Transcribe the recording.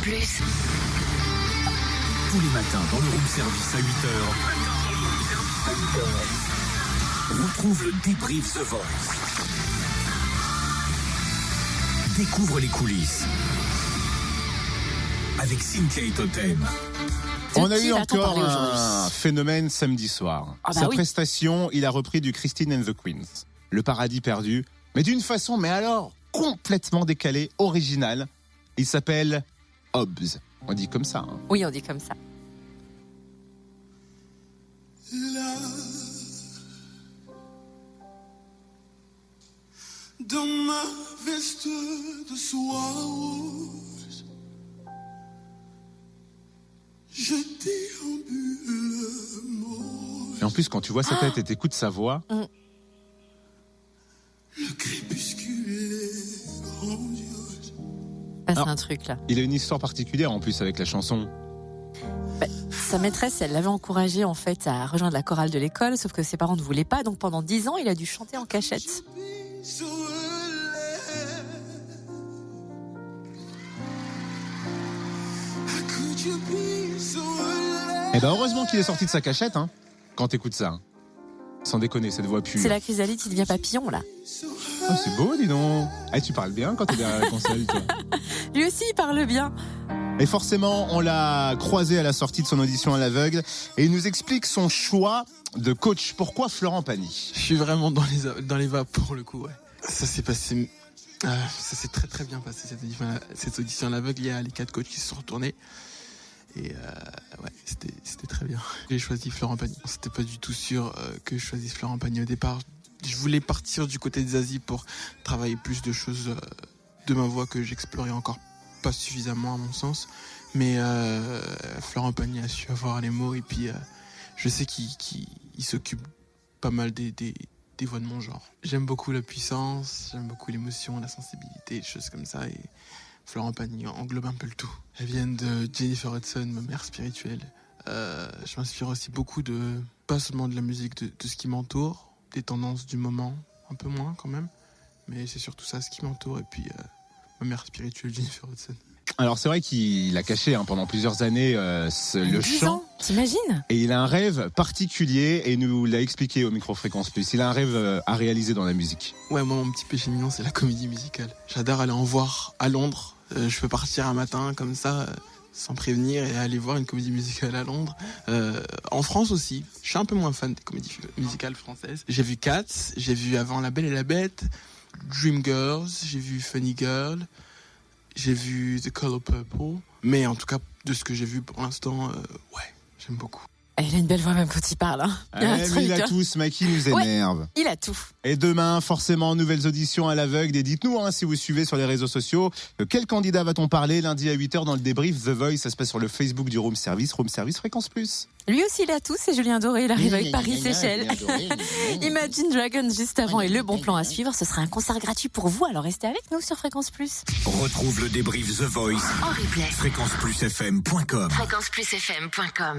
Plus. Tous les matins dans le room service à 8h. Retrouve le débrief The Voice. Découvre les coulisses avec Cynthia et Totem. On a eu encore un phénomène samedi soir. Sa prestation, il a repris du Christine and the Queens, Le Paradis perdu, mais d'une façon, mais alors, complètement décalée, originale. Il s'appelle Hobbs. On dit comme ça. Hein. Oui, on dit comme ça. Dans ma veste de soie rose, je déambule morose. Et en plus, quand tu vois sa tête et t'écoutes sa voix... Le crépuscule est grandiose. Ah, c'est un truc, là. Il a une histoire particulière, en plus, avec la chanson. Sa maîtresse, elle l'avait encouragé, en fait, à rejoindre la chorale de l'école, sauf que ses parents ne voulaient pas. Donc, pendant 10 ans, il a dû chanter en cachette. Eh ben heureusement qu'il est sorti de sa cachette, hein, quand t'écoutes ça. Hein. Sans déconner, cette voix pure. C'est la chrysalide qui devient papillon, là. Oh, c'est beau, dis donc. Eh, tu parles bien quand t'es derrière la console, toi. Lui aussi, il parle bien. Et forcément, on l'a croisé à la sortie de son audition à l'aveugle et il nous explique son choix de coach. Pourquoi Florent Pagny ? Je suis vraiment dans les vapes pour le coup, ouais. Ça s'est passé... ça s'est très très bien passé cette audition à l'aveugle. Il y a les 4 coachs qui se sont retournés. Et ouais, c'était très bien. J'ai choisi Florent Pagny. C'était pas du tout sûr que je choisisse Florent Pagny au départ. Je voulais partir du côté des Asies pour travailler plus de choses de ma voix que j'explorais encore pas suffisamment à mon sens. Mais Florent Pagny a su avoir les mots et puis je sais qu'il s'occupe pas mal des voix de mon genre. J'aime beaucoup la puissance, j'aime beaucoup l'émotion, la sensibilité, des choses comme ça. Et Florent Pagny englobe un peu le tout. Elles viennent de Jennifer Hudson, ma mère spirituelle. Je m'inspire aussi beaucoup pas seulement de la musique, de ce qui m'entoure, des tendances du moment, un peu moins quand même. Mais c'est surtout ça, ce qui m'entoure. Et puis ma mère spirituelle, Jennifer Hudson. Alors c'est vrai qu'il a caché pendant plusieurs années le chant. T'imagines ? Et il a un rêve particulier et il nous l'a expliqué au Micro Fréquence Plus. Il a un rêve à réaliser dans la musique. Ouais, moi mon petit péché mignon, c'est la comédie musicale. J'adore aller en voir à Londres. Je peux partir un matin comme ça, sans prévenir, et aller voir une comédie musicale à Londres. En France aussi. Je suis un peu moins fan des comédies musicales françaises. J'ai vu Cats, j'ai vu avant La Belle et la Bête, Dreamgirls, j'ai vu Funny Girl. J'ai vu The Color Purple, mais en tout cas, de ce que j'ai vu pour l'instant, ouais, j'aime beaucoup. Il a une belle voix même quand il parle. Hein. Il a tout, ce mec qui nous énerve. Ouais, il a tout. Et demain, forcément, nouvelles auditions à l'aveugle. Et dites-nous, si vous suivez sur les réseaux sociaux, quel candidat va-t-on parler lundi à 8h dans le débrief The Voice. Ça se passe sur le Facebook du Room Service Fréquence Plus. Lui aussi, il a tout, c'est Julien Doré. Il arrive avec Paris-Séchelles. Imagine Dragons juste avant et le bon plan à suivre. Ce sera un concert gratuit pour vous, alors restez avec nous sur Fréquence Plus. Retrouve le débrief The Voice En replay. fréquenceplusfm.com. Fréquenceplusfm.com.